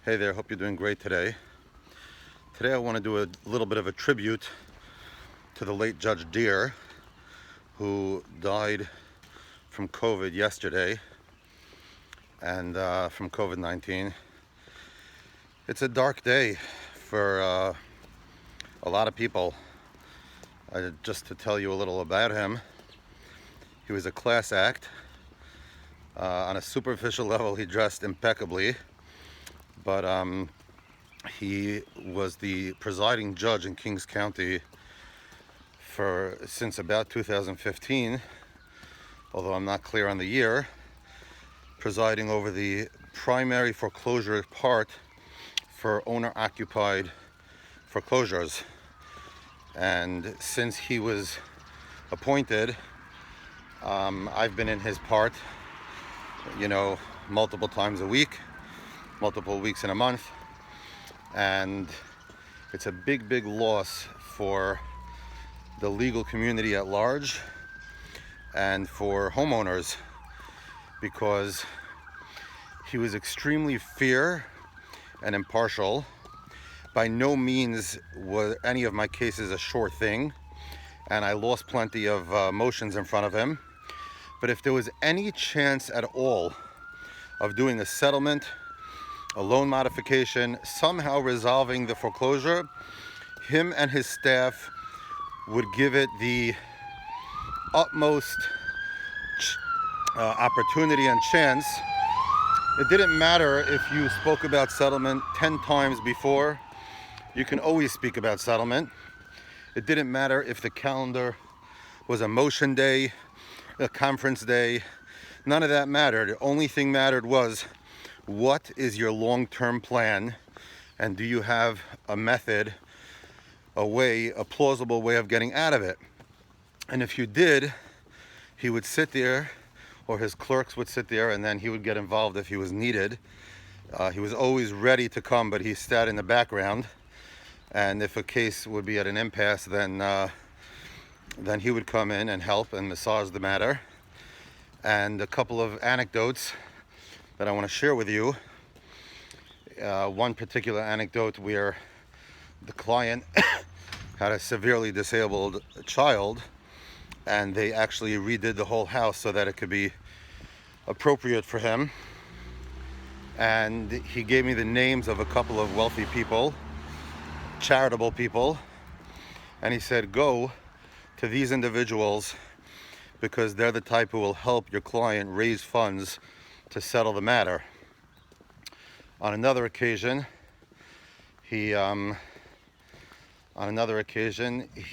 Hey there, hope you're doing great today. Today I want to do a little bit of a tribute to the late Judge Deere, who died from COVID yesterday, and from COVID-19. It's a dark day for a lot of people. Just to tell you a little about him, he was a class act. On a superficial level, he dressed impeccably, but he was the presiding judge in Kings County since about 2015, although I'm not clear on the year, presiding over the primary foreclosure part for owner-occupied foreclosures. And since he was appointed, I've been in his part, multiple times a week, multiple weeks in a month, and it's a big loss for the legal community at large and for homeowners, because he was extremely fair and impartial. By no means were any of my cases a sure thing, and I lost plenty of motions in front of him. But if there was any chance at all of doing a settlement, a loan modification, somehow resolving the foreclosure, him and his staff would give it the utmost opportunity and chance. It didn't matter if you spoke about settlement 10 times before. You can always speak about settlement. It didn't matter if the calendar was a motion day, a conference day. None of that mattered. The only thing mattered was, what is your long-term plan, and do you have a method, a plausible way of getting out of it? And if you did, he would sit there, or his clerks would sit there, and then he would get involved if he was needed. He was always ready to come, but he sat in the background. And if a case would be at an impasse, then he would come in and help and massage the matter. And a couple of anecdotes that I want to share with you. One particular anecdote where the client had a severely disabled child, and they actually redid the whole house so that it could be appropriate for him. And he gave me the names of a couple of wealthy people, charitable people, and he said, go to these individuals because they're the type who will help your client raise funds to settle the matter. On another occasion, he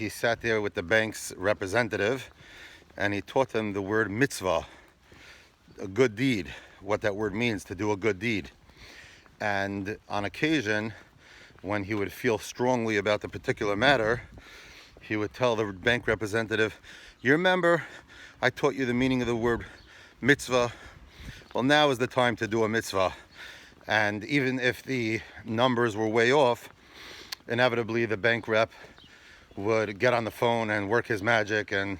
sat there with the bank's representative, and he taught them the word mitzvah, a good deed, what that word means, to do a good deed. And on occasion, when he would feel strongly about the particular matter, he would tell the bank representative, you remember I taught you the meaning of the word mitzvah? Well, now is the time to do a mitzvah. And even if the numbers were way off, inevitably the bank rep would get on the phone and work his magic and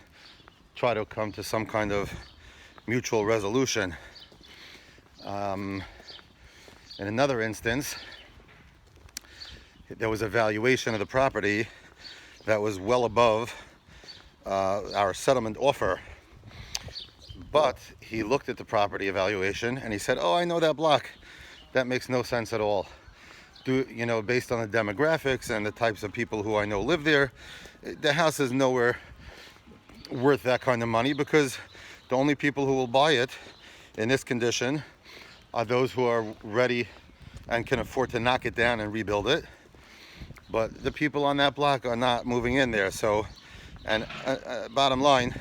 try to come to some kind of mutual resolution. In another instance, there was a valuation of the property that was well above our settlement offer. But he looked at the property evaluation and he said, oh, I know that block. That makes no sense at all. Based on the demographics and the types of people who I know live there, the house is nowhere worth that kind of money, because the only people who will buy it in this condition are those who are ready and can afford to knock it down and rebuild it. But the people on that block are not moving in there. So, and bottom line,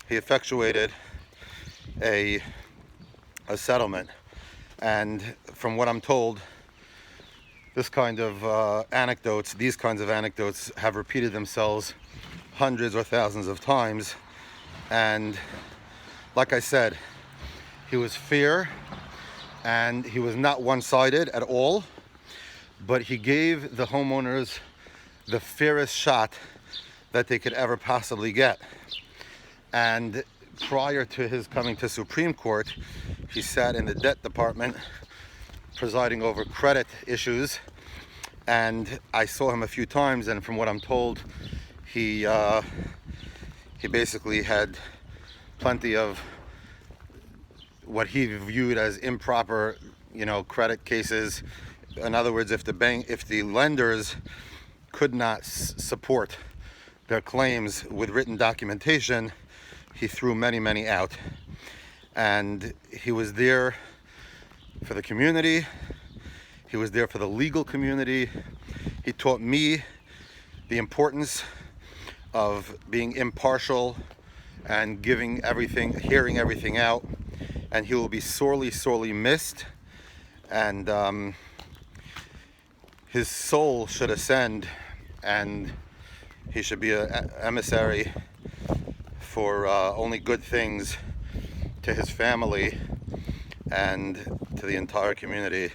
he effectuated a settlement. And from what I'm told, these kinds of anecdotes have repeated themselves hundreds or thousands of times. And like I said, he was fair, and he was not one-sided at all, but he gave the homeowners the fairest shot that they could ever possibly get. And prior to his coming to Supreme Court, he sat in the debt department presiding over credit issues, and I saw him a few times, and from what I'm told, he basically had plenty of what he viewed as improper, credit cases. In other words, if the lenders could not support their claims with written documentation, he threw many out. And he was there for the community. He was there for the legal community. He taught me the importance of being impartial and hearing everything out. And he will be sorely missed. And his soul should ascend, and he should be an emissary for only good things to his family and to the entire community.